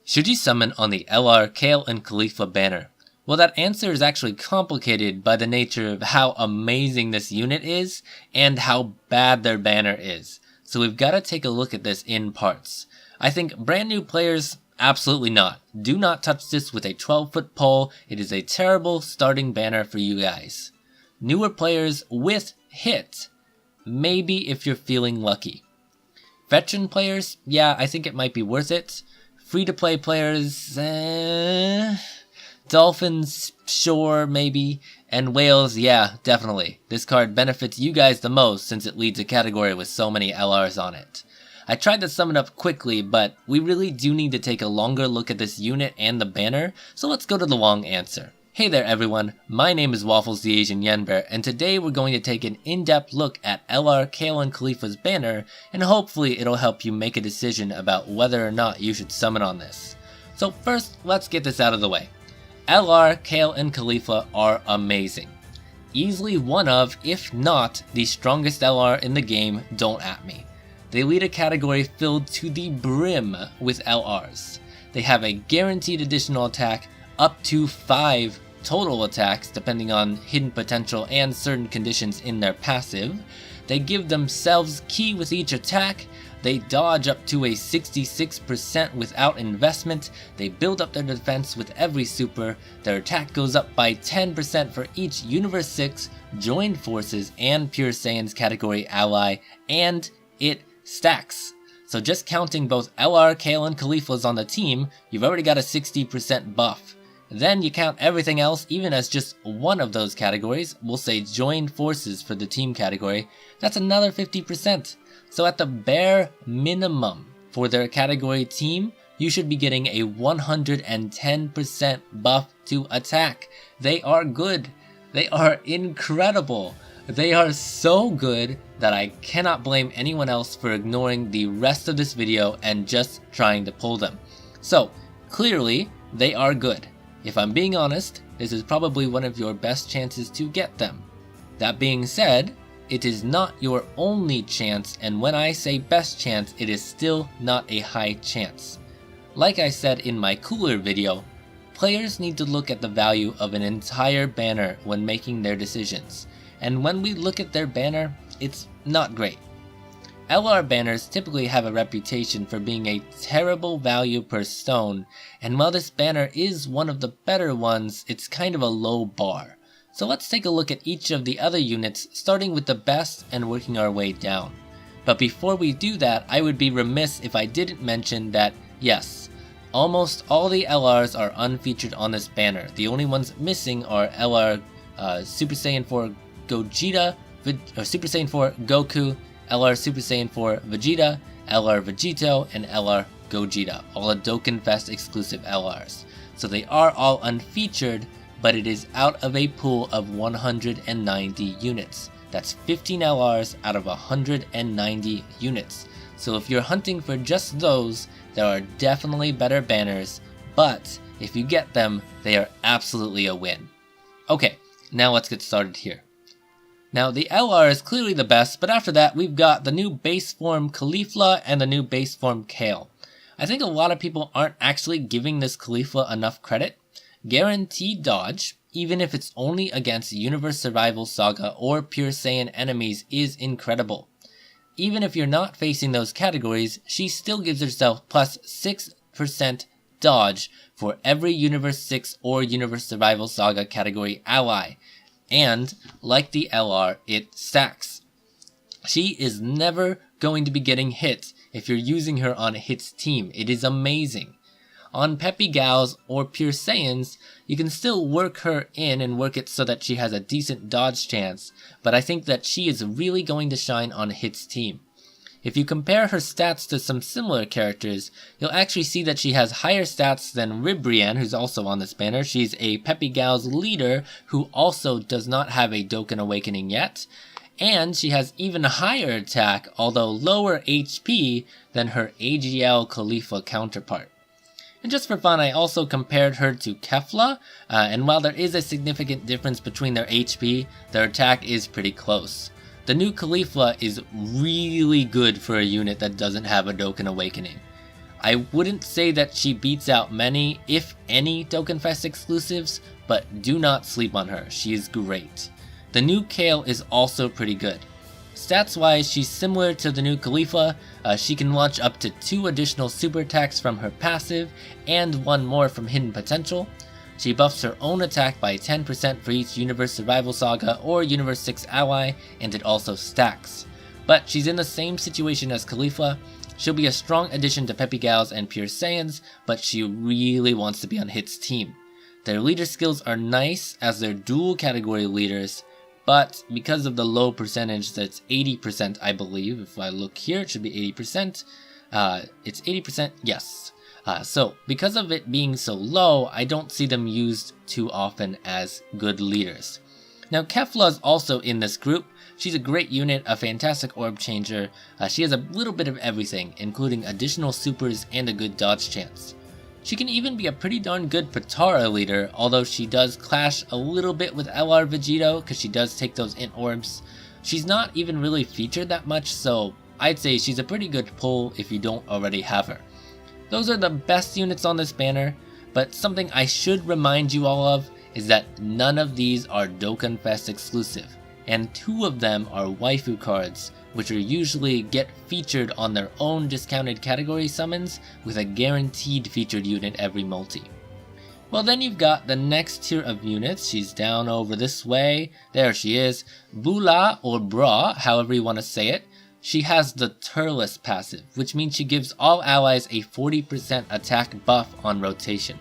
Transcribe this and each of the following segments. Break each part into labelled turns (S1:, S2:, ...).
S1: Should you summon on the LR Kale and Caulifla banner? Well, that answer is actually complicated by the nature of how amazing this unit is and how bad their banner is. So we've got to take a look at this in parts. I think brand new players, absolutely not. Do not touch this with a 12-foot pole. It is a terrible starting banner for you guys. Newer players with hit, maybe if you're feeling lucky. Veteran players, yeah, I think it might be worth it. Free-to-play players, Dolphins, sure, maybe. And whales, yeah, definitely. This card benefits you guys the most since it leads a category with so many LRs on it. I tried to sum it up quickly, but we really do need to take a longer look at this unit and the banner, so let's go to the long answer. Hey there everyone, my name is Waffles the Asian Yenbear, and today we're going to take an in-depth look at LR Kale and Caulifla's banner, and hopefully it'll help you make a decision about whether or not you should summon on this. So first, let's get this out of the way. LR, Kale, and Caulifla are amazing. Easily one of, if not, the strongest LR in the game, don't at me. They lead a category filled to the brim with LRs. They have a guaranteed additional attack, up to 5 total attacks depending on hidden potential and certain conditions in their passive. They give themselves ki with each attack. They dodge up to a 66% without investment. They build up their defense with every super. Their attack goes up by 10% for each Universe 6, Joined Forces, and Pure Saiyans category ally, and it stacks. So just counting both LR, Kale, and Caulifla's on the team, you've already got a 60% buff. Then you count everything else even as just one of those categories, we'll say Joined Forces for the team category, that's another 50%. So at the bare minimum for their category team, you should be getting a 110% buff to attack. They are good. They are incredible. They are so good that I cannot blame anyone else for ignoring the rest of this video and just trying to pull them. So clearly they are good. If I'm being honest, this is probably one of your best chances to get them. That being said, it is not your only chance, and when I say best chance, it is still not a high chance. Like I said in my cooler video, players need to look at the value of an entire banner when making their decisions, and when we look at their banner, it's not great. LR banners typically have a reputation for being a terrible value per stone, and while this banner is one of the better ones, it's kind of a low bar. So let's take a look at each of the other units, starting with the best and working our way down. But before we do that, I would be remiss if I didn't mention that, yes, almost all the LRs are unfeatured on this banner. The only ones missing are LR Super Saiyan 4 Gogeta, or Super Saiyan 4 Goku, LR Super Saiyan 4 Vegeta, LR Vegito, and LR Gogeta, all Dokkan Fest exclusive LRs. So they are all unfeatured, but it is out of a pool of 190 units. That's 15 LRs out of 190 units. So if you're hunting for just those, there are definitely better banners, but if you get them, they are absolutely a win. Okay, now let's get started here. Now the LR is clearly the best, but after that we've got the new base form Caulifla and the new base form Kale. I think a lot of people aren't actually giving this Caulifla enough credit. Guaranteed dodge, even if it's only against Universe Survival Saga or Pure Saiyan enemies, is incredible. Even if you're not facing those categories, she still gives herself plus 6% dodge for every Universe 6 or Universe Survival Saga category ally. And, like the LR, it stacks. She is never going to be getting hit if you're using her on a hits team. It is amazing. On Peppy Gals or Pure Saiyans, you can still work her in and work it so that she has a decent dodge chance, but I think that she is really going to shine on a hits team. If you compare her stats to some similar characters, you'll actually see that she has higher stats than Ribrianne, who's also on this banner. She's a Peppy Gals leader who also does not have a Dokkan Awakening yet, and she has even higher attack, although lower HP, than her AGL Caulifla counterpart. And just for fun, I also compared her to Kefla, and while there is a significant difference between their HP, their attack is pretty close. The new Caulifla is really good for a unit that doesn't have a Dokkan Awakening. I wouldn't say that she beats out many, if any, Dokkan Fest exclusives, but do not sleep on her, she is great. The new Kale is also pretty good. Stats wise, she's similar to the new Caulifla. She can launch up to 2 additional super attacks from her passive and 1 more from hidden potential. She buffs her own attack by 10% for each Universe Survival Saga or Universe 6 ally, and it also stacks. But she's in the same situation as Caulifla. She'll be a strong addition to Peppy Gals and Pure Saiyans, but she really wants to be on Hit's team. Their leader skills are nice as they're dual category leaders, but because of the low percentage, that's 80% I believe. If I look here, it should be 80%. It's 80%, yes. So because of it being so low, I don't see them used too often as good leaders. Now Kefla is also in this group. She's a great unit, a fantastic orb changer. She has a little bit of everything, including additional supers and a good dodge chance. She can even be a pretty darn good Potara leader, although she does clash a little bit with LR Vegito because she does take those int orbs. She's not even really featured that much, so I'd say she's a pretty good pull if you don't already have her. Those are the best units on this banner, but something I should remind you all of is that none of these are Dokkan Fest exclusive, and 2 of them are waifu cards, which are usually get featured on their own discounted category summons with a guaranteed featured unit every multi. Well, then you've got the next tier of units. She's down over this way. There she is. Bula or Bra, however you want to say it. She has the Turles passive, which means she gives all allies a 40% attack buff on rotation.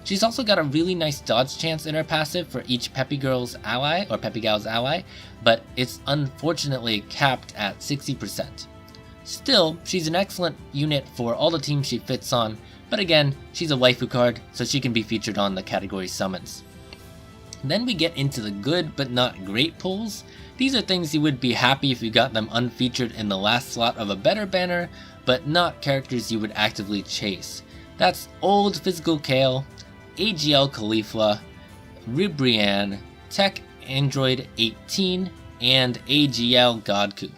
S1: She's also got a really nice dodge chance in her passive for each Peppy Girl's ally, or Peppy Gal's ally, but it's unfortunately capped at 60%. Still, she's an excellent unit for all the teams she fits on, but again, she's a waifu card, so she can be featured on the category summons. Then we get into the good but not great pulls. These are things you would be happy if you got them unfeatured in the last slot of a better banner, but not characters you would actively chase. That's Old Physical Kale, AGL Caulifla, Ribrianne, Tech Android 18, and AGL Godku.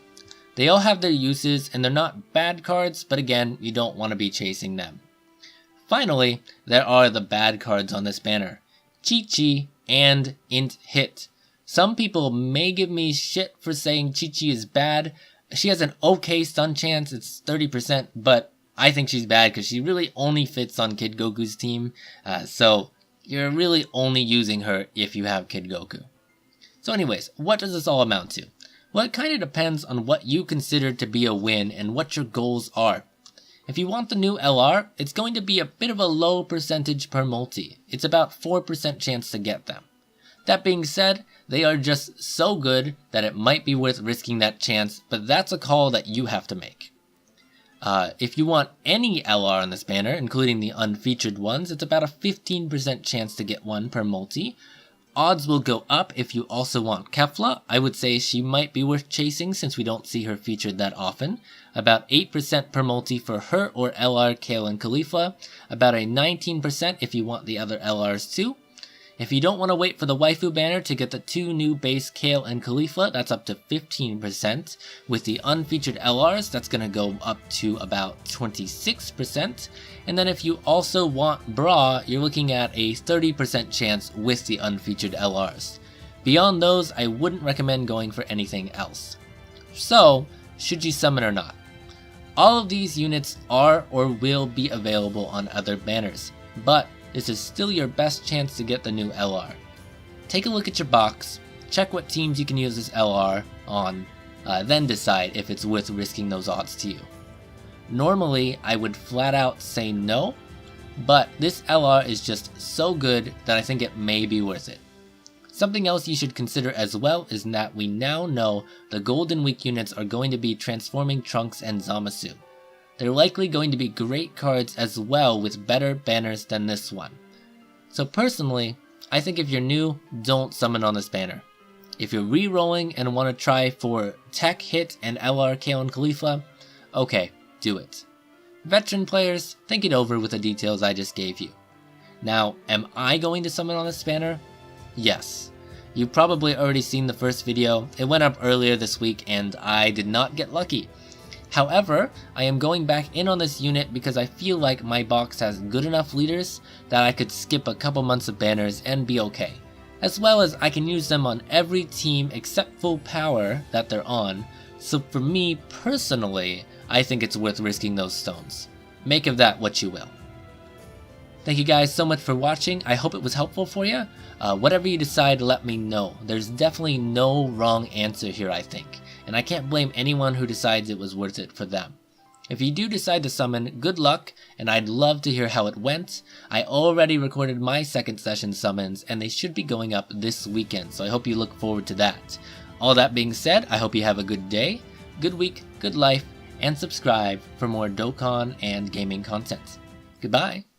S1: They all have their uses and they're not bad cards, but again, you don't want to be chasing them. Finally, there are the bad cards on this banner, Chi-Chi and Int Hit. Some people may give me shit for saying Chi-Chi is bad. She has an okay stun chance, it's 30%, but I think she's bad because she really only fits on Kid Goku's team, so you're really only using her if you have Kid Goku. So anyways, what does this all amount to? Well, it kind of depends on what you consider to be a win and what your goals are. If you want the new LR, it's going to be a bit of a low percentage per multi. It's about 4% chance to get them. That being said, they are just so good that it might be worth risking that chance, but that's a call that you have to make. If you want any LR on this banner, including the unfeatured ones, it's about a 15% chance to get one per multi. Odds will go up if you also want Kefla. I would say she might be worth chasing since we don't see her featured that often. About 8% per multi for her or LR Kale and Caulifla. About a 19% if you want the other LRs too. If you don't want to wait for the waifu banner to get the 2 new base Kale and Caulifla, that's up to 15%. With the unfeatured LRs, that's going to go up to about 26%. And then if you also want Bra, you're looking at a 30% chance with the unfeatured LRs. Beyond those, I wouldn't recommend going for anything else. So, should you summon or not? All of these units are or will be available on other banners, but this is still your best chance to get the new LR. Take a look at your box, check what teams you can use this LR on, then decide if it's worth risking those odds to you. Normally, I would flat out say no, but this LR is just so good that I think it may be worth it. Something else you should consider as well is that we now know the Golden Week units are going to be Transforming Trunks and Zamasu. They're likely going to be great cards as well with better banners than this one. So personally, I think if you're new, don't summon on this banner. If you're re-rolling and want to try for Tech Hit and LR Kale and Caulifla, okay, do it. Veteran players, think it over with the details I just gave you. Now, am I going to summon on this banner? Yes. You've probably already seen the first video. It went up earlier this week and I did not get lucky. However, I am going back in on this unit because I feel like my box has good enough leaders that I could skip a couple months of banners and be okay. As well as I can use them on every team except full power that they're on, so for me personally, I think it's worth risking those stones. Make of that what you will. Thank you guys so much for watching. I hope it was helpful for you. Whatever you decide, let me know. There's definitely no wrong answer here, I think. And I can't blame anyone who decides it was worth it for them. If you do decide to summon, good luck, and I'd love to hear how it went. I already recorded my second session summons, and they should be going up this weekend, so I hope you look forward to that. All that being said, I hope you have a good day, good week, good life, and subscribe for more Dokkan and gaming content. Goodbye!